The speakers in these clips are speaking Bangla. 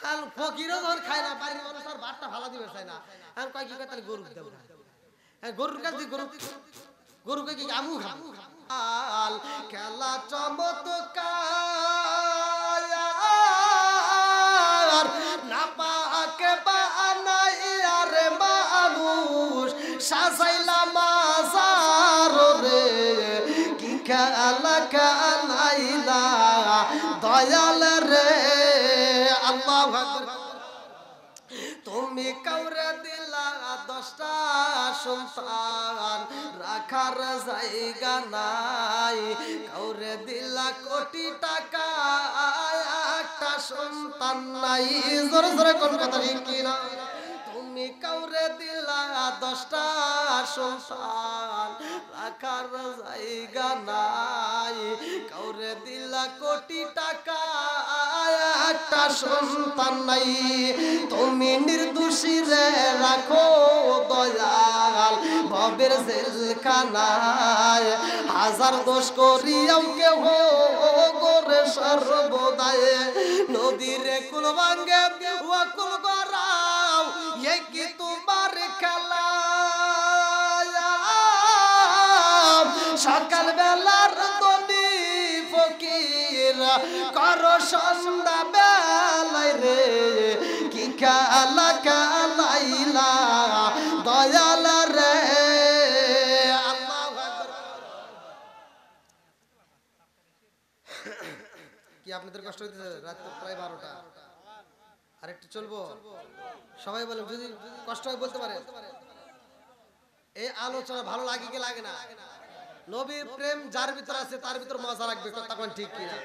হাল ফকিরও যখন খায় না বাড়ির মানুষ আর ভাতটা ভালো দিবে চায় না এখন কয় কি তাহলে গরু দেব না গরুর কাছে গরুকে কি আমু খাবো আল খেলা চমৎকার না পাকে বানাই আর মানুষ সাজাইলা মাজার রে কি খেলা খেলাইলা দয়াল রে আল্লাহু আকবার তুমি কাউরে দিলা 10টা সন্তান রাখার জায়গা নাই কাউরে দিলা কোটি টাকা একটা সন্তান নাই জোরে জোরে কোন কথা ঠিক কিনা তুমি কাউরে দিলা 10টা সন্তান রাখার জায়গা নাই কাউরে দিলা কোটি টাকা একটা সন্তান নাই তুমি নির্দোষী রে রাখো দয়াল ভবের জেলখানায় হাজার দোষ করিয়াও কেহ করে সর্বদায় নদীরে কুল ভাঙ্গে ও কুল গড়াও এ কি তোমার খেলা সকাল বেলার দনি ফকির করো সন্ধ্যা বেলায় রে কি খেলা খেলাইলা দয়াল রে আল্লাহু আকবার কি আপনাদের কষ্ট হইতেছে রাত প্রায় 12টা আরেকটু চলবো সবাই বলেন যদি কষ্ট হয় বলতে পারে এই আলোচনা ভালো লাগে কি লাগে না নবীর প্রেম যার ভিতর আছে তার ভিতর মজা লাগবে তখন ঠিক কিনা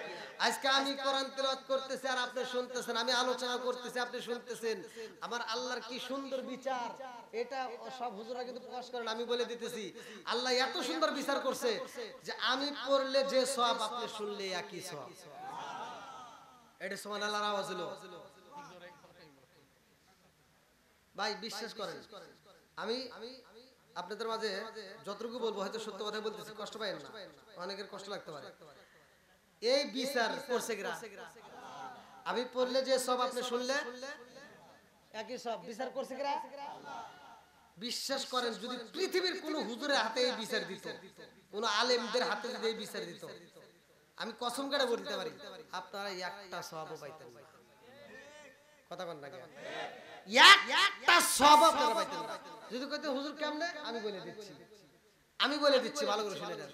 আজকে আমি কোরআন তেলাওয়াত করতেছি আর আপনি শুনতেছেন আমি আলোচনা করতেছি আপনি শুনতেছেন আমার আল্লাহর কি সুন্দর বিচার এটা সব হুজুররা কিন্তু প্রকাশ করেন আমি বলে দিতেছি আল্লাহ এত সুন্দর বিচার করছে যে আমি পড়লে যে সওয়াব আপনি শুনলে একই সওয়াব এটা সুবহানাল্লাহর আওয়াজ হলো ভাই বিশ্বাস করেন আমি আপনাদের মাঝে যতটুকু বলবো হয়তো সত্য কথা বলতেছি কষ্ট পাবেন না অনেকের কষ্ট লাগতে পারে এই বিচার করছে গ্রা আমি পড়লে যে সব আপনি শুনলে একই সব বিচার করছে গ্রা বিশ্বাস করেন যদি পৃথিবীর কোন হুজুরের হাতে এই বিচার দিত কোন আলেমদের হাতে যদি এই বিচার দিত আমি কসম করে বলতে পারি আপনারা একটা সওয়াবও পাইতেন না কথা কোন না একটা সওয়াব আপনারা পাইতেন না যদি কইতে হুজুর কেমনে আমি বলে দিচ্ছি ভালো করে শুনে নেন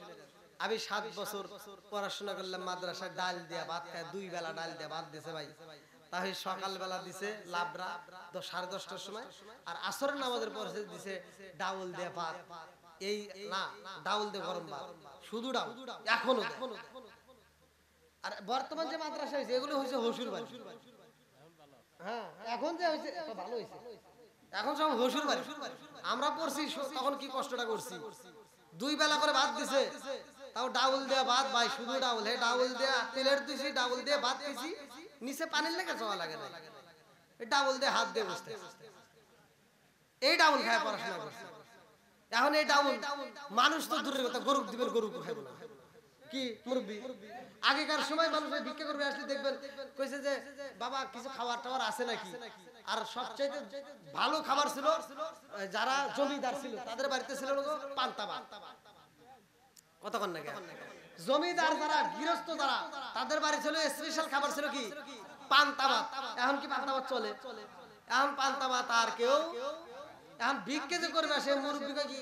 আমি 7 বছর পড়াশোনা করলাম মাদ্রাসায় ডাল দিয়া ভাত খায় 2 বেলা ডাল দিয়া ভাত দিছে ভাই তাই সকাল বেলা দিছে লাবড়া 10:30টার সময় আর আসরের নামাজের পরে দিছে ডাউল দিয়া ভাত এই না ডাউল দিয়ে গরম ভাত শুধু ডাউল এখনো আর বর্তমান যে মাদ্রাসা হইছে এগুলো হইছে হসুর বাড়ি হ্যাঁ এখন যে হইছে ভালো হইছে এখন সব হসুর বাড়ি আমরা পড়ছি তখন কি কষ্টটা করছি 2 বেলা করে ভাত দিছে তাও ডাউল দেয়া ভাত ভাই শুধু ডাউল হে ডাউল দেয়া তেলের দিছি ডাউল দিয়ে ভাত দিছি নিচে পানির লেগে জমা লাগে না এই ডাউল দিয়ে হাত দিয়ে বসতে এই ডাউল খায় পড়াশোনা করছে এখন এই ডাউল মানুষ তো দূরের কথা গরু দিবেন গরু খাইব না কি মুরব্বি আগেকার সময় মানুষ ভিক্ষা করবে আসলে দেখবেন কইছে যে বাবা কিছু খাবার টাবার আছে নাকি আর সবচেয়ে ভালো খাবার ছিল যারা জমিদার ছিল তাদের বাড়িতে ছিল পান্তা ভাত কতক্ষণ নাকি জমিদার যারা গৃহস্থ যারা তাদের বাড়ি ছিল স্পেশাল খাবার ছিল কি পান্তা ভাত এখন কি পান্তা ভাত চলে এখন পান্তা ভাত আর কেউ এখন ভিক্ষা যে করবে সে মুরব্বি কি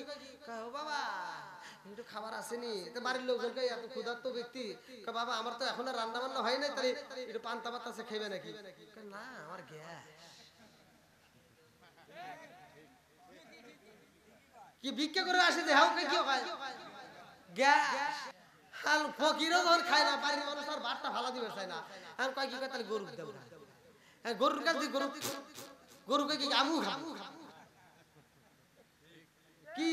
বাবা একটু খাবার আসেনি তো বাড়ির লোকজনকে এত ক্ষুধার্ত ব্যক্তি বাবা আমার তো এখন আর রান্না বান্না হয় নাই তাই একটু পান্তা ভাত আছে খাইবে নাকি না আমার গ্যাস কি ভিক্ষা করে আসে যে হাও কি হয় গ্যাস হাল ফকিরও যখন খায় না বাড়ির মানুষ আর ভাতটা ভালো দিবে চায় না এখন কয় কি কয় তাহলে গরু দেব না গরুর কাছে গরুকে কি আমু খাবো কি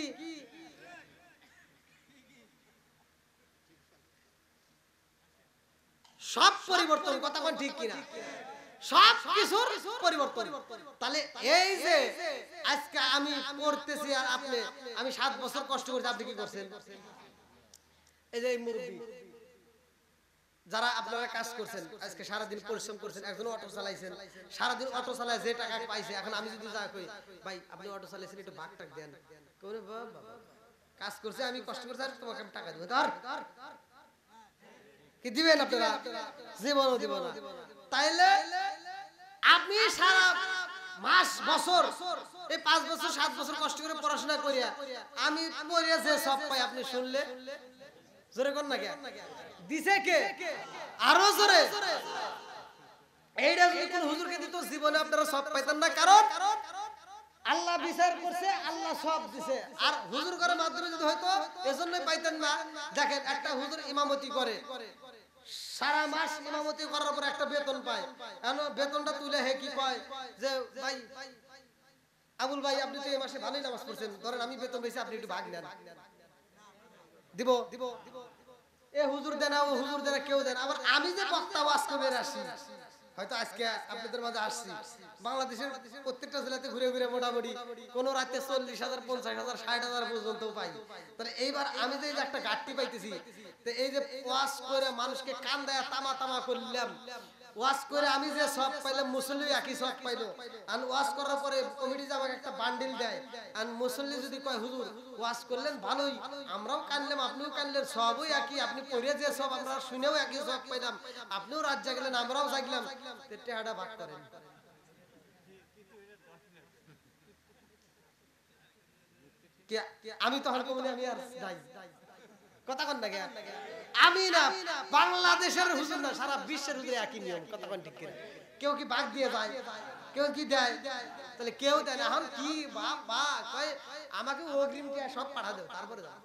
সব পরিবর্তন কথা কোন ঠিক কিনা সব কিছুর পরিবর্তন তাহলে এই যে আজকে আমি পড়তেছি আর আপনি আমি 7 বছর কষ্ট করছি আপনি কি করছেন এই যে মুরব্বি যারা আপনারা কাজ করছেন আজকে সারা দিন পরিশ্রম করছেন একজন অটো চালাইছেন সারা দিন অটো চালায় যে টাকা পাইছে এখন আমি যদি যা কই ভাই আপনি অটো চালাইছেন একটু ভাগ টাক দেন করে বাবা কাজ করছে আমি কষ্ট করছি আর তোমাকে আমি টাকা দেব ধর কি দিবেন আপনারা জীবনও দিব না তাইলে আপনি সারা মাস বছর এই 5 বছর 7 বছর কষ্ট করে পড়াশোনা করিয়া আমি পড়িয়া যে সব পাই আপনি শুনলে জোরে কোন না কে দিছে কে আরো জোরে এইটা যদি কোন হুজুরকে দিত জীবনে আপনারা সব পাইতেন না কারণ আল্লাহ বিচার করছে আল্লাহ সব দিছে আর হুজুর করার মাধ্যমে যদি হয়তো এজন্যই পাইতেন না দেখেন একটা হুজুর ইমামতি করে সারা মাস ইমামতি করার পর একটা বেতন পায় এখন বেতনটা তুলে হে কি কয় যে ভাই আবুল ভাই আপনি তো এই মাসে ভালোই নামাজ পড়ছেন ধরেন আমি বেতন পেয়েছি আপনি একটু ভাগ নেন দিব এ হুজুর দেন ও হুজুর দেন কেউ দেন আবার আমি যে বক্তা ওয়াজ করে আসি হয়তো আজকে আপনাদের মাঝে আসছি বাংলাদেশের প্রত্যেকটা জেলাতে ঘুরে ঘুরে মোটামুটি কোন রাতে 40,000 50,000 60,000 পর্যন্ত পাই তাহলে এইবার আমি যে একটা ঘাটতি পাইতেছি তো এই যে ওয়াজ করে মানুষকে কান দেয়া তামা তামা করলাম ওয়াজ করে আমি যে সব পাইলাম মুসল্লি একই সব পাইলো আর ওয়াজ করার পরে কমিটি যে আমাকে একটা বান্ডিল দেয় আর মুসল্লি যদি কয় হুজুর ওয়াজ করলেন ভালোই আমরাও কানলাম আপনিও কানলেন সবই একই আপনি পড়ে যে সব আমরা শুনেও একই সব পাইলাম আপনিও রাত জাগলেন আমরাও জাগলাম টেহাটা ভাগ করেন আমি তো হলকে বলি আমি আর যাই কথা কোন না আমি না বাংলাদেশের হুজুর না সারা বিশ্বের হুজুর একই নিয়ম কথা কোন ঠিক করে কেউ কি ভাগ দিয়ে যায় কেউ কি দেয় তাহলে কেউ দেয় না এখন কি বাবা কয় আমাকে অগ্রিম কে সব পাঠা দেব তারপরে দাও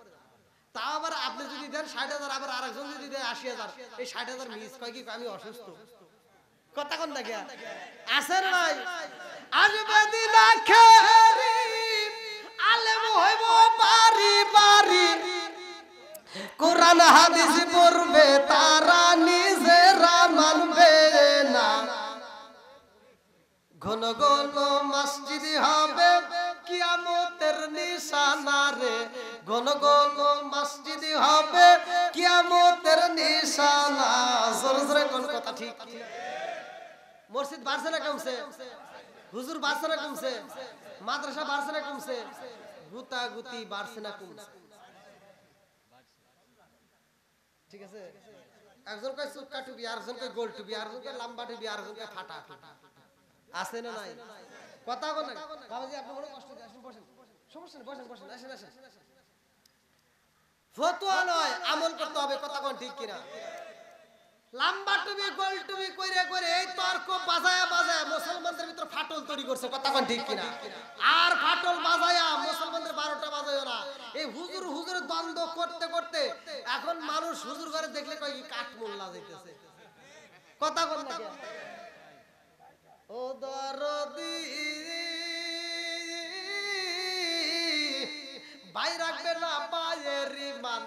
তাও আবার আপনি যদি দেন 60,000 আবার আরেকজন যদি দেয় 80,000 এই 60,000 মিস কয় কি আমি অসুস্থ কথা কোন না আসেন ভাই আসবে দিন আখেরি আলেম হইব বাড়ি বাড়ি কোরআন হাদিস পড়বে তারা নিজেরা মানবে না ঘন ঘন মসজিদ হবে কিয়ামতের নিশানা রে ঘন ঘন মসজিদ হবে কিয়ামতের নিশানা জোরে জোরে কোন কথা ঠিক মসজিদ বাড়ছে না কমছে হুজুর বাড়ছে না কমছে মাদ্রাসা বাড়ছে না কমছে গুতা গুতি বাড়ছে না কমছে ঠিক আছে একজন কয় সুক্কা টুপি আরেকজন কয় গোল টুপি আরেকজন কয় লম্বা টুপি আরেকজন কয় ফাটা টুপি আছে না নাই কথা কোন না বাবাজি আপনি বড় কষ্ট দিয়ে আসেন বসেন সমস্যা নেই বসেন আসেন ফতোয়া নয় আমল করতে হবে কথা কোন ঠিক কিনা লম্বা টুপি গোল টুপি কইরে এই তর্ক বাজায়া মুসলমানদের ভিতর ফাটল তৈরি করছে কথা কোন ঠিক কিনা আর ফাটল বাজায়া মুসলমানদের 12টা বাজায়ও না এই হুজুর দ্বন্দ্ব করতে করতে এখন মানুষ হুজুর ঘরে দেখলে কয় কি কাঠ মোল্লা যাইতেছে কথা কোন না ও দরদি ভাই রাখবে না পায়ের মান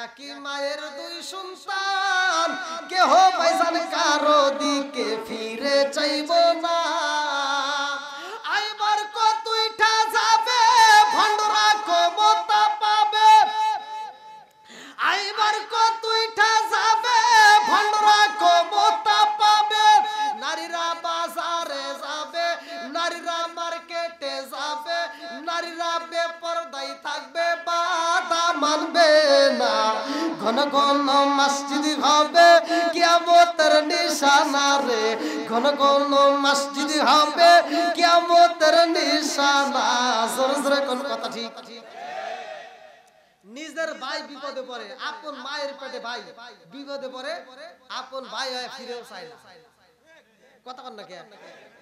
একই মায়ের দুই সন্তান কেহ পয়সান কারো দিকে ফিরে চাইব না আইবার কতইটা যাবে ভন্ডরা ক্ষমতা পাবে আইবার কতইটা যাবে ভন্ডরা ক্ষমতা পাবে নারীরা বাজারে যাবে নারীরা মার্কেটে যাবে নারীরা বেপরদাই থাকবে বাধা মানবে না ঘন ঘন মসজিদ হবে কিয়ামতের নিশানা রে ঘন ঘন মসজিদ হবে কিয়ামতের নিশানা জোরে জোরে কোন কথা ঠিক নিজের ভাই বিপদে পড়ে আপন মায়ের পেটে ভাই বিপদে পড়ে আপন ভাই হয়ে ফিরেও চায় না কথা কোন না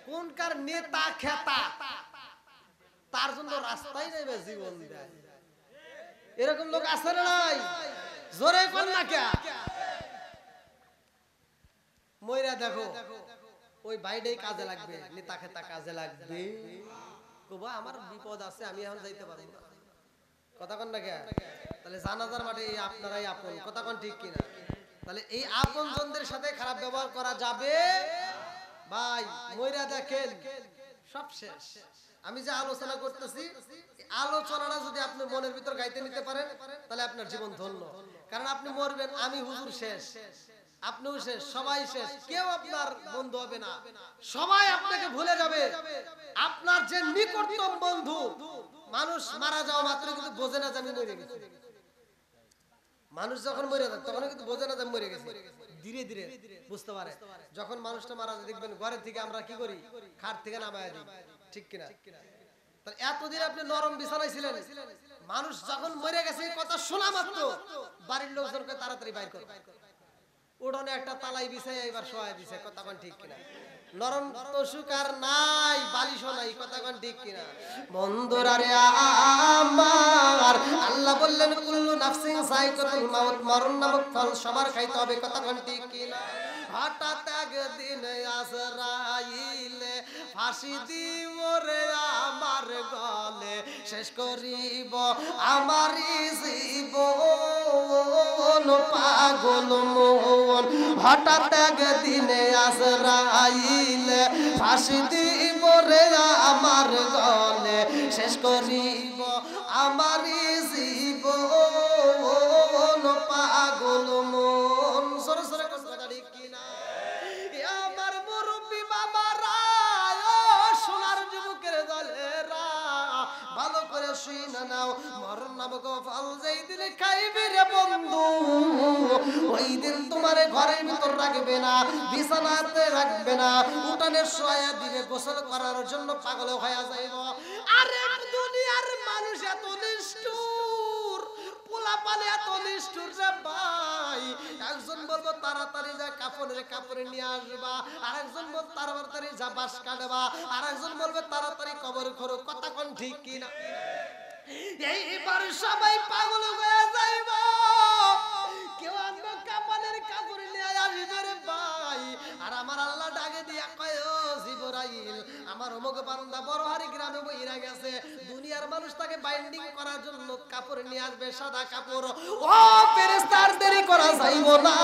কোনকার নেতা খেতা তার জন্য রাস্তাই নাই জীবন দেয় এরকম লোক আছে না নাই জোরে কোন না মইরা দেখো ওই ভাইটাই কাজে লাগবে নেতা খেতা কাজে লাগবে কবা আমার বিপদ আছে আমি এখন যাইতে পারবো না কথা কোন না তাহলে জানাজার মাঠে আপনারাই আপন কথা কোন ঠিক কিনা তাহলে এই আপন জনদের সাথে খারাপ ব্যবহার করা যাবে ভাই মইরা দেখেন সব শেষ আমি যে আলোচনা করতেছি আলোচনাটা যদি আপনি মনের ভিতর গাইতে নিতে পারেন তাহলে আপনার জীবন ধন্য কারণ আপনি মরবেন আমি হুজুর শেষ আপনিও শেষ, সবাই শেষ, কেউ আপনার বন্ধু হবে না, সবাই আপনাকে ভুলে যাবে। আপনার যে নিকটতম বন্ধু, মানুষ মারা যাওয়া মাত্র কিন্তু বোঝে না যে আমি মরে গেছি। মানুষ যখন মরে যায় তখন কিন্তু বোঝে না যে মরে গেছে, ধীরে ধীরে বুঝতে পারে। যখন মানুষটা মারা যায় দেখবেন ঘরের থেকে আমরা কি করি, খাট থেকে নামায় দিই, ঠিক কিনা? তাহলে এতদিন আপনি নরম বিছানায় ছিলেন, মানুষ যখন মরে গেছে এই কথা শোনা মাত্র বাড়ির লোকজনকে তাড়াতাড়ি বাইর করে উঠোনে একটা তালাই বিছাই এবার শোয়া দিছে, কথা কোন ঠিক কিনা? নরম তসুক আর নাই, বালিশও নাই, কথা কোন ঠিক কিনা? বন্ধুরা রে আমার, আল্লাহ বললেন কুল্লু নাফসিন যায়কাতুল মাউত, মরণ নামক ফল সবার খাইতে হবে, কথা কোন ঠিক কিনা? হঠাৎ একদিন আজরাইল ফাঁসি দিব রে আমার গলে, শেষ করিব আমারই জীবন পাগল মন। হঠাৎ একদিন আজরাইল ফাঁসি দিব রে আমার গলে, শেষ করিব আমারই জীবন পাগল মন। সরে সরে কথা ঠিক কিনা? আমার মুরব্বী বাবারা, সোনার যুবকের দলেরা, ভালো করে শুনে নাও, মরণ নামক ফল যেই দিনে খাইবে রে বন্ধু, ওই দিন তোমার ঘরের ভিতর রাখবে না, বিছানাতে রাখবে না, উঠানে শোয়া দিবে, গোসল করার জন্য পাগল হয়ে যাইব। আরে দুনিয়ার মানুষ এত নিষ্ঠুর, পোলাপালে এত নিষ্ঠুর রে ভাই। একজন বলবো তাড়াতাড়ি যা কাপড়ে নিয়ে আসবা, আর একজন বলবো তাড়াতাড়ি যা বাঁশ কাটবা, আর একজন বলবে তাড়াতাড়ি কবর খোঁড়ো, কথা কোন ঠিক কিনা? এইবার সবাই পাগল হয়ে যাইব, কেউ আনবো কাপড় নিয়ে আসবে রে ভাই। আর আমার আল্লাহ ডাকে দিয়া কয়, ও জিবরাইল, আমার অমুক বান্দা বড়হারি গ্রামে বইরা গেছে, দুনিয়ার মানুষ তাকে বাইন্ডিং করার জন্য কাপড় নিয়ে আসবে, সাদা কাপড়। ও ফেরেশতার দেরি করা যাইব না,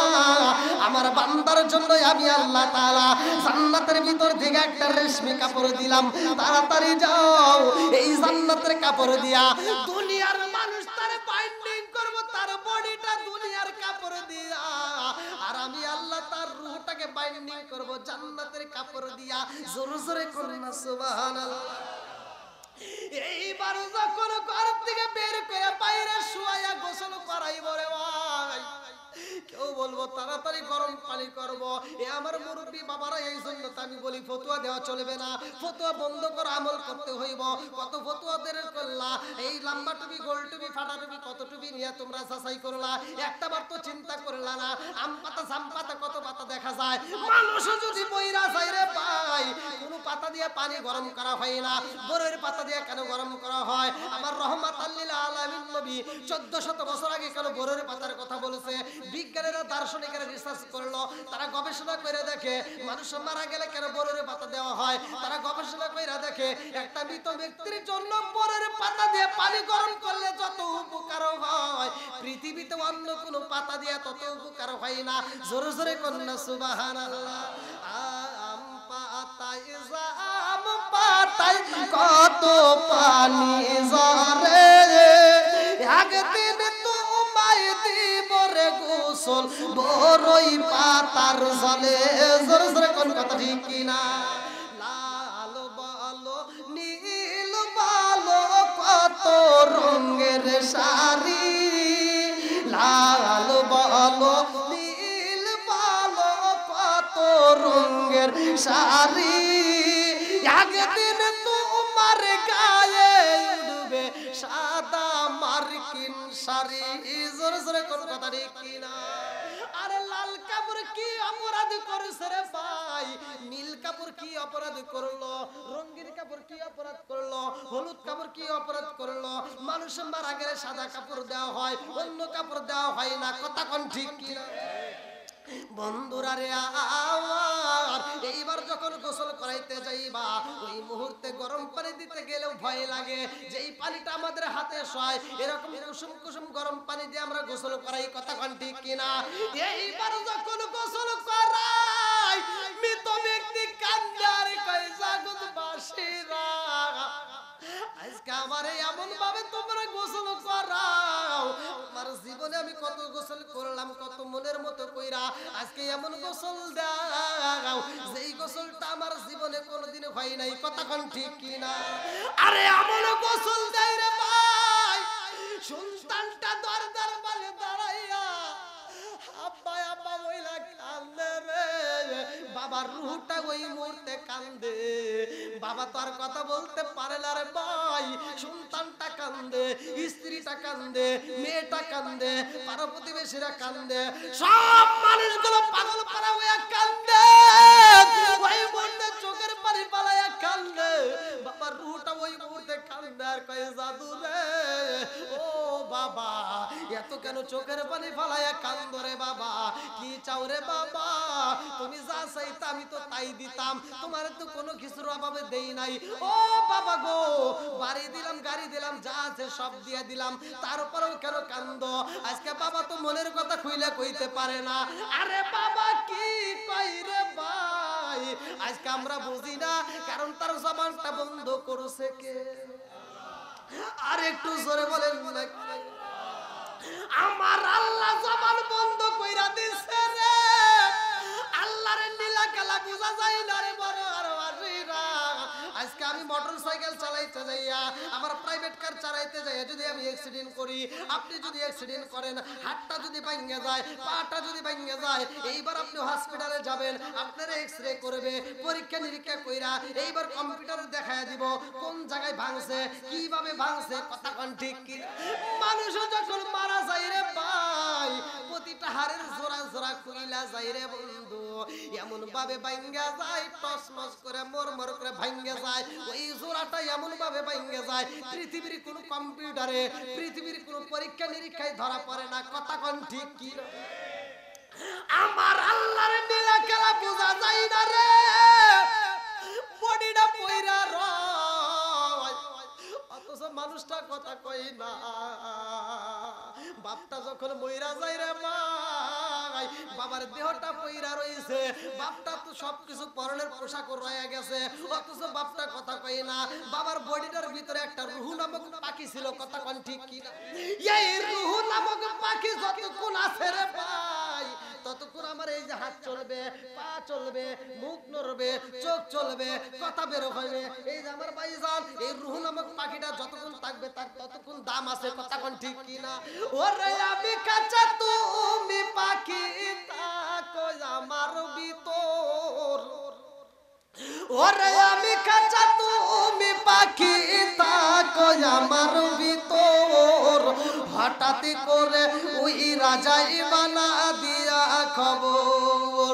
আমার বান্দার জন্য আমি আল্লাহ তাআলা জান্নাতের ভিতর থেকে একটা রেশমি কাপড় দিলাম, তাড়াতাড়ি যাও এই জান্নাতের কাপড় দিয়া দুনিয়ার মানুষ তারে বাইন্ডিং করব, তার বডিটা দুনিয়ার কাপড় দিয়া, আর আমি আল্লাহ তার রূহটাকে বাইন্ডিং করব জান্নাতের কাপড় দিয়া। জোরে জোরে করুন সুবহানাল্লাহ। এইবার যখন ঘর থেকে বের করে বাইরে শুয়ায়া গোসল করাইব রে ভাই, কেউ বলবো তাড়াতাড়ি গরম পানি করব। এ আমার মুরব্বী বাবারা, এই জন্য তো আমি বলি ফতুয়া দেওয়া চলবে না, ফতুয়া বন্ধ করে আমল করতে হইব। কত ফতুয়া দের করলা, এই লম্বা টুপি, গোল টুপি, ফাটা টুপি, কত টুপি নিয়ে তোমরা যাচাই করলা, একটা বার তো চিন্তা করলা না? আম পাতা, জাম পাতা, কত পাতা দেখা যায়, মানুষ যদি বইরা যায় রে ভাই, কোন পাতা দিয়ে পানি গরম করা হয় না, বরের পাতা দিয়ে কেন গরম করা হয়? আমার রহমাতাল লিল আলামিন নবী 1400 বছর আগে কেন বরের পাতার কথা বলেছে? বিজ্ঞানীরা, দার্শনিকেরা রিসার্চ করলো, তারা গবেষণা করে দেখে মানুষ মারা গেলে কেন বরের পাতা দেওয়া হয়। তারা গবেষণা করে দেখে একটা মৃত ব্যক্তির জন্য বরের পাতা দিয়ে পানি গরম করলে যত উপকার হয়, পৃথিবীতে অন্য কোনো পাতা দিয়ে তত উপকার হয় না। জোরে জোরে কন্যা সুবহানাল্লাহ। আম পাতায়, জাম পাতায় কত পানি ঝরে, একদিন তোমায় দিব রে গোসল বড়ই পাতার জলে। জোরে জোরে কোন কথা ঠিক কিনা? লাল বলো নীল বলো কত রঙের শাড়ি, লাল বলো নীল বলো কত রঙের শাড়ি, একদিন তোমার গায়ে উঠবে সাদা মার্কিন শাড়ি। জোরে জোরে কোন কথা ঠিক কিনা? আরে লাল কাপড় কি অপরাধ করেছে রে ভাই? নীল কাপড় কি অপরাধ করলো? রঙিন কাপড় কি অপরাধ করলো? হলুদ কাপড় কি অপরাধ করলো? মানুষ মারা গেলে সাদা কাপড় দেওয়া হয়, অন্য কাপড় দেওয়া হয় না, কথা কোন ঠিক কিনা? বন্ধুরা রে আমার, এইবার যখন গোসল করাইতে যাইবা, ওই মুহূর্তে গরম পানি দিতে গেলেও ভয় লাগে, যে এই পানিটা আমাদের হাতে সয়, এরকম কুসুম কুসুম গরম পানি দিয়ে আমরা গোসল করাই, কথা কোন ঠিক কিনা? এইবার যখন গোসল করাই, মৃত ব্যক্তি কান্দে আর কয়, জগৎবাসীরা, আজকে আমার এমন ভাবে তোমরা গোসল করাও, আমার জীবনে আমি কত গোসল করলাম, কত তো মনের মতো কইরা আজকে এমন গোসল দাও যেই গোসলটা আমার জীবনে কোনোদিন হয় নাই, কথা কোন ঠিক কিনা? আরে এমন গোসল দেয় রে ভাই, সন্তানটা দরজার পাশে দাঁড়াইয়া আব্বা আব্বা বইলা কান্দে রে, বাবার রুহটা ওই মুহূর্তে কান্দে। বাবা তো আর কথা বলতে পারে না রে ভাই, সন্তানটা কান্দে, স্ত্রীটা কান্দে, মেয়েটা কান্দে, পাড়া প্রতিবেশীরা কান্দে, সব মানুষগুলো পাগল পাড়া হইয়া কান্দে, ওই মুহূর্তে চোখের পানি পালাইয়া কান্দে। বাবার রুহটা ওই মুহূর্তে কান্দে আর কয় জাদু রে, ও বাবা এত কেন চোখের পানি ফালাইয়া কান্দো রে বাবা, কি চাও রে বাবা? তুমি যা চাইতা আমি তো তাই দিতাম, তোমার তো কোনো কিছুর অভাবে দেই নাই। ও বাবা গো, বাড়ি দিলাম, গাড়ি দিলাম, যা আছে সব দিয়ে দিলাম, তারপরেও কেন কান্দো? আজকে বাবা তো মনের কথা খুইলে কইতে পারে না। আরে বাবা কি কই রে ভাই, আজকে আমরা বুঝি না, কারণ তার জবানটা বন্ধ করছে কে? আর একটু জোরে বলেন না, আমার আল্লাহ জবান বন্ধ কইরা দিছে রে। আল্লাহর লীলা খেলা বোঝা যায় না রে বড় আর ওয়াজিরা। আজকে আমি মোটরসাইকেল চালাইতে যাইয়া, আমার প্রাইভেট কার চালাইতে যাইয়া যদি আমি অ্যাক্সিডেন্ট করি, আপনি যদি অ্যাক্সিডেন্ট করেন, হাতটা যদি ভাঙে যায়, পাটা যদি ভাঙে যায়, এইবার আপনি হসপিটালে যাবেন, আপনার এক্সরে করবে, পরীক্ষা নিরীক্ষা কইরা এইবার কম্পিউটারে দেখায় দিব কোন জায়গায় ভাঙছে, কিভাবে ভাঙছে, কথা কোন ঠিক কি? মানুষ যখন মারা যায় রে ভাই, প্রতিটা হাড়ের জোড়া জোড়া খুইলা যায় রে বন্ধু, এমন ভাবে ভাঙা যায়, টসমস করে মরমর করে ভাঙা যায়, ওই জোড়াটা এমন ভাবে ভাঙা যায় পৃথিবীর কোন কম্পিউটারে, পৃথিবীর কোন পরীক্ষা নিরীক্ষায় ধরা পড়ে না, কথা কোন ঠিক কি? আমার আল্লাহর নীলা খেলা বোঝা যায় না রে, বডিটা পয়রা রয়, অথচ মানুষটা কথা কই না। বাপটা যখন মইরা যায় রে ভাই, বাবার দেহটা পয়রা রইছে, বাপটা তো সবকিছু পরনের পোশাক রয়ে গেছে, অথচ বাপটা কথা কই না। বাবার বডিটার ভিতরে একটা রুহু নামক পাখি ছিল, কথা কোন ঠিক কি না? এই রুহু নামক পাখি যতক্ষণ আছে রে ভাই, ততক্ষণ আমার এই যে হাত চলবে, পা চলবে, মুখ নড়বে, চোখ চলবে, কথা বের হবে। এই যে আমার ভাইজান, এই রুহু নামক পাখিটা যতক্ষণ থাকবে তার ততক্ষণ দাম আছে, কথা কোন ঠিক কি না? ওরে আমি কাঁচা তুমি পাখি থাকো আমার ভিতর, ওরে আমি কাঁচা তুমি পাখি থাকো আমার ভিতর, হঠাৎ করে ওই রাজাই বানা দিয়া খবর,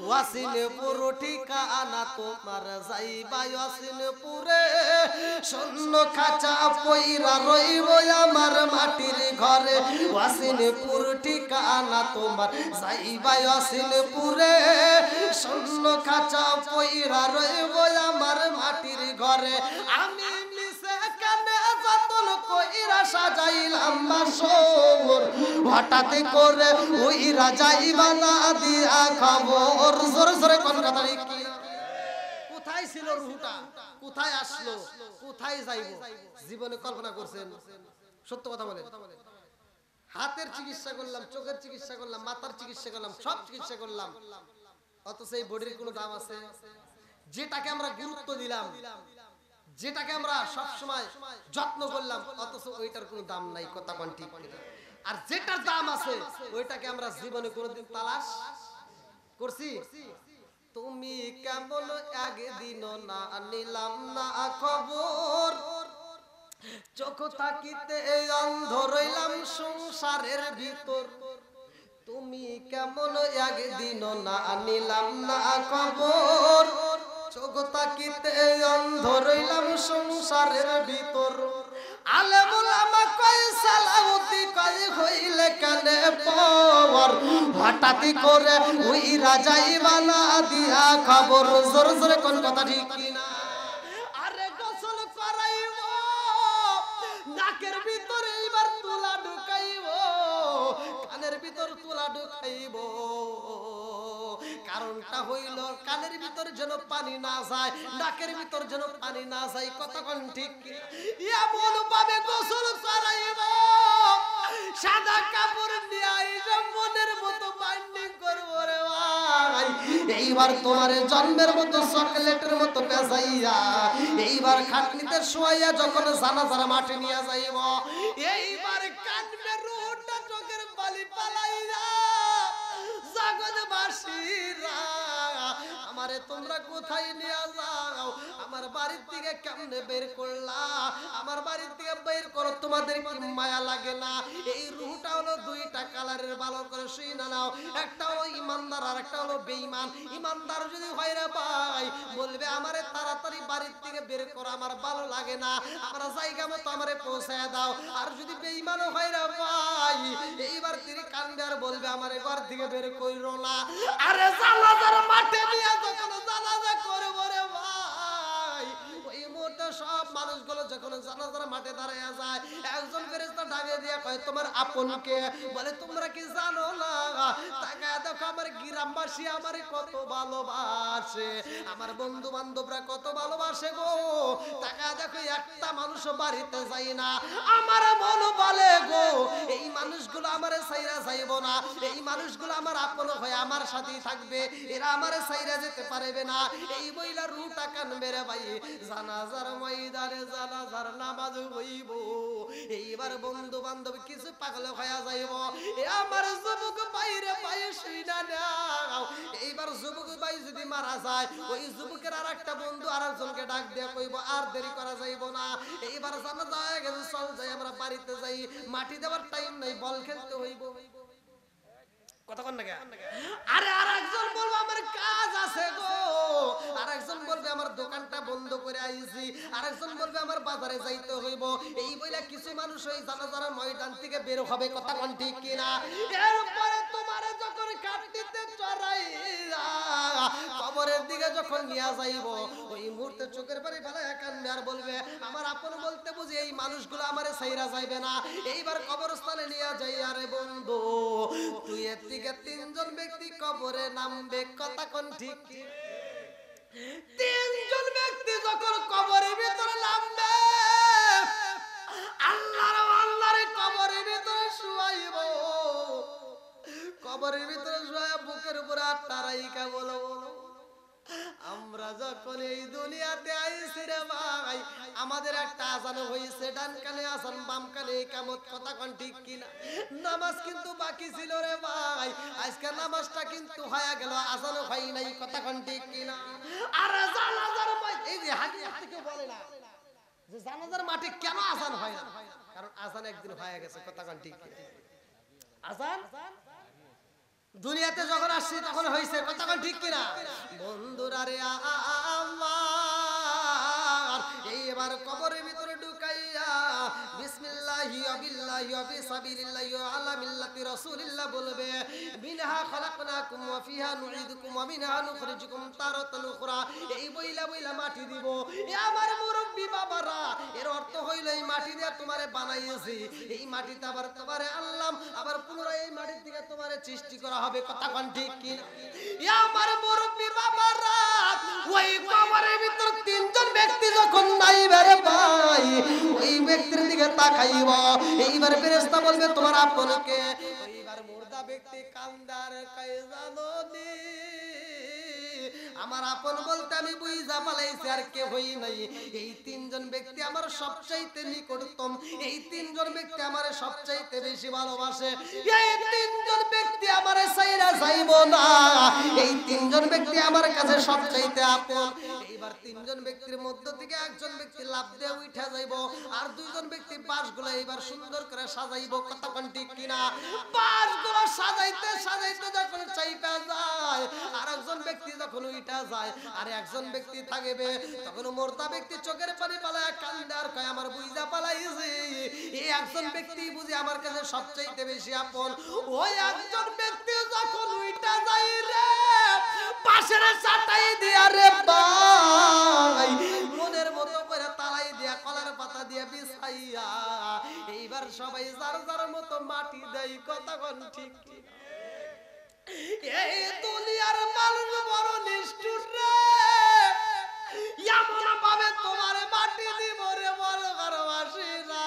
ওয়াসিনপুর ঠিকানা তোমার যাইবা ওয়াসিনপুরে, শূন্য খাঁচা পইরা রইব আমার মাটির ঘরে, ওয়াসিনপুর ঠিকানা তোমার যাইবা ওয়াসিনপুরে, শূন্য খাঁচা পইরা রইব আমার মাটির ঘরে। আমি মিশে কানে যতন কইরা সাজাইলাম বাসর, হঠাৎ করে ওই রাজাই বানা দিয়া খবর, জোরে জোরে কোন কথা কি? কোথায় ছিল রুহুটা, কোথায় আসলো, কোথায় যাইবো? জীবনে কল্পনা করছেন? সত্য কথা বলেন। হাতের চিকিৎসা করলাম, চোখের চিকিৎসা করলাম, মাথার চিকিৎসা করলাম, সব চিকিৎসা করলাম, অথচ এই বডির কোনো দাম আছে? যেটাকে আমরা গুরুত্ব দিলাম, যেটাকে আমরা সব সময় যত্ন করলাম, অথচ ওইটার কোনো দাম নাই, কথা কোন ঠিক কিনা? আর যেটার দাম আছে ওইটাকে আমরা জীবনে কোনোদিন তালাশ করছি? তুমি কেমন একদিন না নিলাম না খবর, চোখ থাকিতে অন্ধ রইলাম সংসারের ভিতর, তুমি কেমন একদিন না নিলাম না খবর, চোখ থাকিতে অন্ধ রইলাম সংসারের ভিতর, আলেম ওলামা কয় সালামতি কয় হইলে কানে পর, হঠাৎ করে ওই রাজাই বানা দিয়া খবর, জোরে জোরে কোন কথা ঠিক কিনা? আরে গোসল করাইব, নাকের ভিতরে এবার তুলা ঢুকাইব, কানের ভিতর তুলা ঢুকাইব, কারণটা হইল কানের ভিতর যেন পানি না যায়, নাকের ভিতর যেন পানি না যায়, কথা কোন ঠিক কিনা? এমন ভাবে গোসল করাইব সাদা কাপড় নিয়ে এইসব মনের মতো বাইন্ডিং করবো রে ভাই। এইবার তোমার জন্মের মতো চকলেটের মতো পেঁচাইয়া এইবার খাটনিতে শোয়াইয়া যখন জানাজার মাঠে নিয়ে যাইব, এইবার কানবে রুটা চোখের বালি পালাইয়া জগৎবাসীরা আমারে তোমরা কোথায় নিয়ে যাও? আমার বাড়ির থেকে কেমনে বের করলা? আমার বাড়ির থেকে বের করো, তোমাদের কি মায়া লাগে না? এই রুহটা হলো দুইটা কালারের, ভালো করে শুই না নাও। একটা হলো ইমানদার আর একটা হলো বেঈমান। ইমানদার যদি হয় রে ভাই বলবে আমারে তাড়াতাড়ি বাড়ির থেকে বের করো, আমার ভালো লাগে না, আমার জায়গা মতো আমারে পৌঁছায় দাও। আর যদি বেঈমানও হয় রে ভাই এইবার তিনি কান্দে আর বলবে আমারে ঘর থেকে বের কইরো না। আরে জানাজার মাঠে নিয়ে যখন জানাজা করবো রে ভাই, ওই মুহূর্তে সব মানুষগুলো যখন জানাজার মাঠে দাঁড়ায় যায়, একজন ফেরেশতা ডাকে দিয়ে কয় তোমার আপনকে? বলে তোমরা কি জানো না? তাকায় দেখো আমার গ্রামবাসী আমারে কত ভালোবাসে, আমার বন্ধু বান্ধবরা কত ভালোবাসে গো। তাকায় দেখো একটা মানুষ বাড়িতে যাই না, আমার মন বলে গো এই মানুষগুলো আমারে ছাইরা যাইব না, এই মানুষগুলো আমার আপন হয়ে আমার সাথেই থাকবে, এরা আমারে ছাইরা যেতে পারবে না। এই বইলা রুটা কানবে রে ভাই। জানাজার ময়দানে জানাজার নামাজ হইব, এইবার বন্ধু বান্ধব কিছু পাগল হয়ে যাইব। এ আমার যুবক বাইরে পায়ে শুইনা নাও। এইবার যুবক ভাই যদি মারা যায়, ওই যুবকের আর একটা বন্ধু আর একজনকে ডাক দিয়ে কইব আর দেরি করা যাইব না। এইবার জানাজা হয়ে গেছে, চল যাই আমরা বাড়িতে যাই, মাটি দেওয়ার টাইম নাই, বল খেলতে হইব। কতক্ষণ না? আরে আর একজন বলবো আমার কাজ আছে গো, আর একজন বলবে আমার দোকানটা বন্ধ করে আইছি, আর একজন বলবে আমার বাজারে যাইতে হইব। এই বইলা কিছু মানুষ ওই জানাজার ময়দান থেকে বের হবে, কথা কোন ঠিক কিনা? এরপরে তোমারে যখন কাটতে চড়াইয়া কবরের দিকে যখন নিয়ে যাইব, ওই মুহূর্তে চোখের পানি ফেলায় কান্দে আর বলবে আমার আপন বলতে বুঝি এই মানুষগুলো আমারে ছাইরা যাইবে না। এইবার কবরস্থানে নিয়ে যাই, আরে বন্ধু তুই এর থেকে তিনজন ব্যক্তি কবরে নামবে, কথা কোন ঠিক? তিনজন ব্যক্তি যখন কবরের ভিতরে নামবে, আল্লাহর কবরের ভিতরে শুয়াইব, কবরের ভিতরে শুয়ে বুকের উপরে আটটা রাইখা বলো আমরা যখন এই দুনিয়াতে আইছি রে ভাই, আমাদের একটা আজান হইছে, ডান কানে আজান বাম কানে ইকামত, কথা কোন ঠিক কিনা? নামাজ কিন্তু বাকি ছিল রে ভাই, আজকে নামাজটা কিন্তু হয়ে গেল, আজান হয় নাই, কথা কোন ঠিক কিনা? আর জানাজার এই যে হাদিস থেকে বলে না যে জানাজার মাঠে কেন আজান হয় না, কারণ আজান একদিন হয়ে গেছে, কথা কোন ঠিক কিনা? আজান দুনিয়াতে যখন আসছি তখন হইছে, কথা কোন ঠিক কিনা? বন্ধুরা রে আমার এইবার কবরের ভিতরে ঢুকাইয়া বিসমিল্লাহি ওয়া বিল্লাহি ওয়া বিসাবিলিল্লাহি ওয়া আলা মিল্লাতি রাসূলিল্লাহ বলবে মিনহা খালাকনাকুম ওয়া ফিহা নুঈদুকুম ওয়া মিনহা নুখরিজুকুম তারাতান উখরা। এই বইলা বইলা মাটি দিব। এ আমার মুরব্বি বাবারা, এর অর্থ হইল এই মাটি দিয়ে তোমারে বানাইছি, এই মাটিতে আবার তোমারে আনলাম, আবার পুনরায় এই মাটির থেকে তোমারে সৃষ্টি করা হবে, কথা কোন ঠিক কিনা? এ আমার মুরব্বি বাবারা, ওই কবরের ভিতর তিনজন ব্যক্তি যখন নাইবে রে ভাই, ওই ব্যক্তির দিকে তাকাইব, এইবার ফেরেশতা বলবে তোমার আপনকে? এইবার মুর্দা ব্যক্তি কান্দার কয় জানোনি আমার আপন বলতে আমি বুঝা পালাইছি আর কে হই নাই। এই তিনজন ব্যক্তি আমার সবচাইতে নিকটতম, এই তিনজন ব্যক্তি আমার সবচাইতে বেশি ভালোবাসে, এই তিনজন ব্যক্তি আমারে ছাইরা যাইব না, এই তিনজন ব্যক্তি আমার কাছে সবচাইতে আপন। এইবার তিনজন ব্যক্তির মধ্য থেকে একজন ব্যক্তি লাফ দিয়ে উঠা যাইব, আর দুইজন ব্যক্তি বাঁশগুলো এইবার সুন্দর করে সাজাইব, কথা কোন ঠিক কিনা? বাঁশগুলো সাজাইতে সাজাইতে যখন চাইপা যায়, আর একজন ব্যক্তি যখন উঠা যায়, আর একজন ব্যক্তি থাকবে, তখন মুর্দা ব্যক্তি চোখের পানি পালায় কান্দে আর কয় আমার বুঝা পালাইছে, এই একজন ব্যক্তি বুঝি আমার কাছে সবচাইতে বেশি আপন। ওই একজন ব্যক্তি যখন উঠা যায় রে, পাশের চাটাই দিয়া রে ভাই মনের মতো করে তালাই দিয়া কলার পাতা দিয়া বিছাইয়া এইবার সবাই যার যার মতো মাটি দেয়, কথা কোন ঠিক কিনা? এই দুনিয়ার মানুষ বড় নিষ্ঠুর রে, এমন ভাবে তোমার মাটি দিব রে বড় ঘরবাসীরা।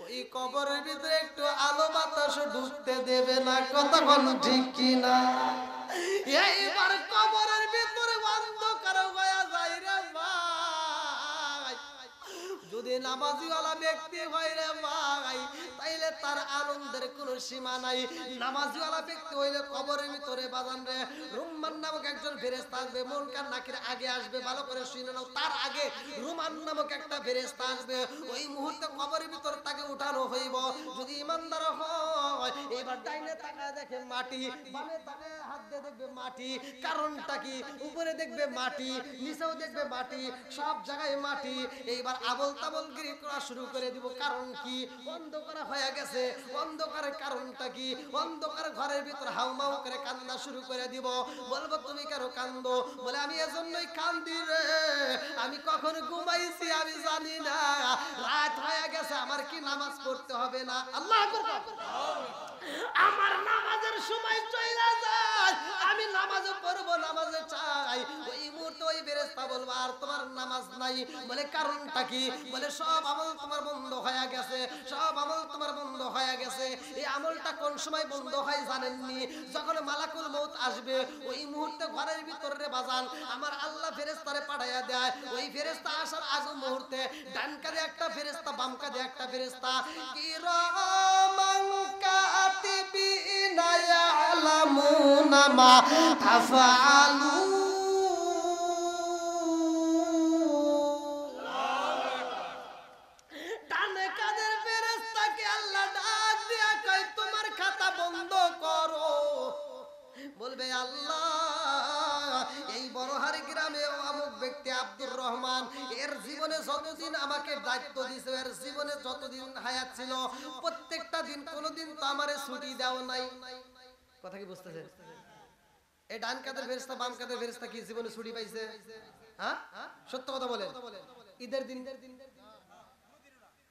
ওই কবরের ভিতরে একটু আলো বাতাস ঢুকতে দেবে না, কতক্ষণ ঠিক কিনা? এইবার কবরের ভিতরে অন্ধকার হয়ে যায় রে ভাই। যদি নামাজিওয়ালা ব্যক্তি হয় রে ভাই, তাইলে তার আনন্দের কোনো সীমা নাই। নামাজিওয়ালা ব্যক্তি হইলে কবরের ভিতরে বাজান রে রুম্মান নামক একজন ফেরেশতা আসবে, মুনকার নাকির আগে আসবে, ভালো করে শুনে নাও। তার আগে রুমান নামক একটা ফেরেশতা আসবে, ওই মুহূর্তে কবরের ভিতর তাকে উঠানো হইব। যদি ইমানদার হয় এবার ডাইনে তাকায় দেখে মাটি, বামে তাকায় হাত দিয়ে দেখবে মাটি। কারণটা কি? উপরে দেখবে মাটি, নিচেও দেখবে মাটি, সব জায়গায় মাটি। এইবার আবল তাবল গিরি করা শুরু করে দিব। কারণ কি? অন্ধকার হয়ে গেছে। অন্ধকারের কারণটা কি? অন্ধকার ঘরের ভিতর হাউমাউ করে কান্না শুরু করে দিব। বলবো তুমি কেন কান্দো? বলে আমি এজন্যই কান্দি রে, আমি কখন ঘুমাইছি আমি জানি না, রাত হয়ে গেছে, আমার কি নামাজ পড়তে হবে না? আল্লাহু আকবার। আমার নামাজের সময় চলে যায়, আমি নামাজও পড়বো, নামাজে চাই। ওই মুহূর্তে ওই ফেরেশতা বলবো আর তোমার নামাজ নাই। বলে কারণটা কি? বলে সব আমল তোমার বন্ধ হয়ে গেছে, সব আমল তোমার বন্ধ হয়ে গেছে। এই আমলটা কোন সময় বন্ধ হয় জানেননি? যখন মালাকুল মউত আসবে, ওই মুহূর্তে ঘরের ভিতরে বাজান আমার আল্লাহ ফেরেশতারে পাঠাইয়া দেয়। ওই ফেরেশতা আসার আগে মুহূর্তে ডান কাঁধে একটা ফেরেশতা, বাম কাঁধে একটা ফেরেশতা, কিরামান কাতিবিনা ইয়ালামুনা মা তাফআলুন। ডানে কাঁধের ফেরেশতাকে আল্লাহ ডাক দিয়া কয় তোমার খাতা বন্ধ করো। বলবে আল্লাহ এই বড়হারি গ্রামে অমুক ব্যক্তি আব্দুর রহমান, এর জীবনে যতদিন আমাকে দায়িত্ব দিয়েছে, এর জীবনে যতদিন হায়াত ছিল প্রত্যেকটা দিন কোনোদিন তো আমারে ছুটি দাও নাই। কথা কি বুঝতেছেন? এই ডান কাঁধের ফেরেশতা বাম কাঁধের ফেরেশতা কি জীবনে ছুটি পাইছে? হ্যাঁ, সত্য কথা বলেন। ঈদের দিন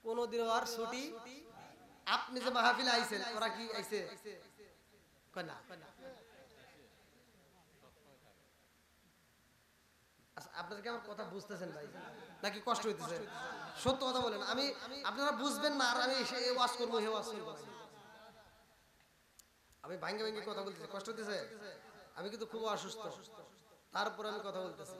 কোনদিন আর ছুটি? আপনি যে মাহফিলে আইছেন, ওরা কি আইছে? কয় না। আচ্ছা, আপনারা কি আমার কথা বুঝতেছেন ভাই, নাকি কষ্ট হইতেছে? সত্য কথা বলেন। আমি আপনারা বুঝবেন না আর আমি এই ওয়াজ করবো, হে ওয়াজ করবো। আমি ভাঙ্গে ভাঙ্গে কথা বলতেছি, কষ্ট হইতেছে? আমি কিন্তু খুব অসুস্থ, তারপর আমি কথা বলতেছি।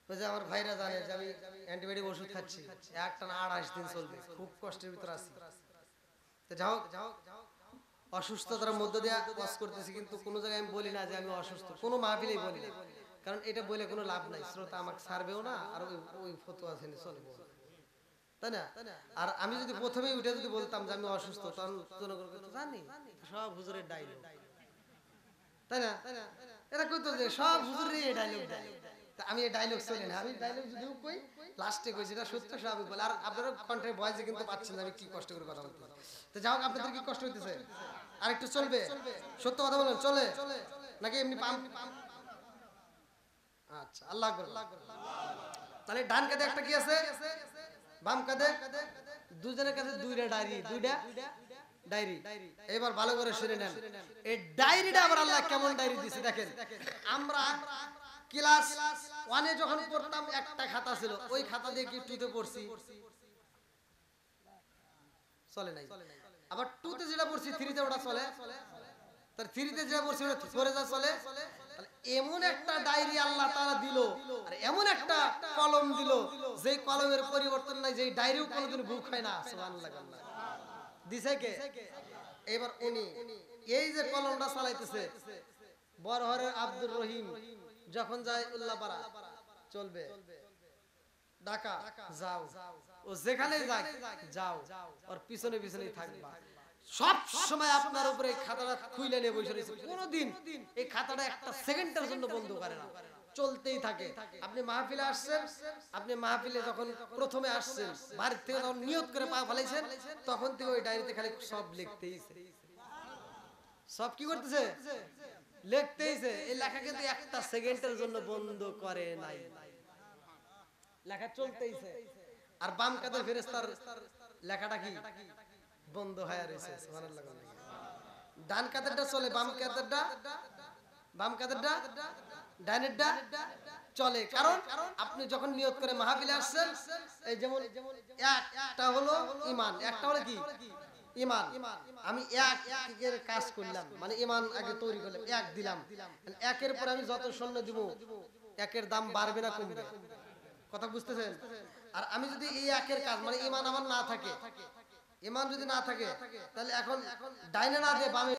ওই যে আমার ভাইরা জানে যে আমি অ্যান্টিবায়োটিক ওষুধ খাচ্ছি, একটা না 28 দিন চলবে, খুব কষ্টের ভিতর আছি। তো যাও অসুস্থতার মধ্য দিয়ে ওয়াজ করতেছি, কিন্তু কোনো জায়গায় আমি বলি না যে আমি অসুস্থ, কোনো মাহফিলেই বলি না। কারণ এটা বলে কোনো লাভ নাই, শ্রোতা আমাকে ছাড়বেও না, আর ওই ফতোয়া শুনে চলবে, তাই না? আর আমি যদি প্রথমেই উঠে যদি বলতাম যে আমি অসুস্থ, তখন জনগণ তো জানি সব হুজুরের ডায়লগ, তাই না? এরা কইতো যে সব হুজুরের এই ডায়লগ দেয়। আমি এই ডায়লগ চলি না, আমি ডায়লগ যদিও কই লাস্টে কই যেটা সত্য সেটা আমি বলি। আর আপনারা কণ্ঠের ভয়েসে কিন্তু পাচ্ছেন না আমি কি কষ্ট করে কথা বলতেছি। তো যাও, আপনাদের কি কষ্ট হইতেছে? আর একটু চলবে? সত্য কথা বলেন, চলে নাকি এমনি পাম? আচ্ছা, আল্লাহ আকবার। তাহলে ডান কাঁধে একটা কি আছে, বাম কাঁধে দুজনের কাছে দুইটা ডায়েরি। এবার ভালো করে শুনে নেন, এই ডায়েরিটা আবার আল্লাহ কেমন ডায়েরি দিয়েছে দেখেন। আমরা ক্লাস 1 এ যখন পড়তাম একটা খাতা ছিল, ওই খাতা দিয়ে কি 2 তে পড়ছি? চলে নাই। আবার 2 তে যেটা পড়ছি 3 তে ওটা চলে, তার 3 তে যেটা পড়ছি ওটা 4 এ যা চলে। তাহলে এমন একটা ডায়েরি আল্লাহ তাআলা দিল, আর এমন একটা কলম দিল যেই কলমের পরিবর্তন নাই, যেই ডায়েরিও কোনোদিন ভুল হয় না। সুবহানাল্লাহ। দিছে কে? এবার উনি এই যে কলমটা চালাইতেছে, বড়হরের আব্দুর রহিম যখন যায় উল্লাপাড়া চলবে, ঢাকা যাও, ও যেখানে যায় যাও, ওর পিছনে পিছনেই থাকবা। সব সময় আপনার উপরে খাতাটা খুইলে নিয়ে বসে রয়েছে, কোনোদিন এই খাতাটা একটা সেকেন্ডের জন্য বন্ধ করে না, চলতেই থাকে। আপনি মাহফিলে আসছেন, আপনি মাহফিলে যখন প্রথমে আসছেন, বাড়ির থেকে যখন নিয়ত করে পা ফেলাইছেন, তখন থেকে ওই ডায়েরিতে খালি সব লিখতেইছে। সব কি করতেছে? লিখতেইছে। এই লেখা কিন্তু একটা সেকেন্ডের জন্য বন্ধ করে নাই, লেখা চলতেইছে। আর বাম কাঁধের ফেরেশতার লেখাটা কি বন্ধ হয়ে রয়েছে। সুবহানাল্লাহ। ডান কাঁধেরটা চলে, বাম কাঁধেরটা ডানেরটা চলে, কারণ আপনি যখন নিয়ত করে মাহফিলে আসছেন, এই যেমন একটা হলো ঈমান, একটা হলো কি ঈমান। আমি একের কাজ করলাম, মানে ঈমান আগে তৈরি করলাম, এক দিলাম, একের পর আমি যত সৈন্য দিব একের দাম বাড়বে না কমবে? কথা বুঝতেছেন? আর আমি যদি এই একের কাজ মানে ঈমান আমার না থাকে, ঈমান যদি না থাকে, তাহলে এখন ডাইনে না দিয়ে বামে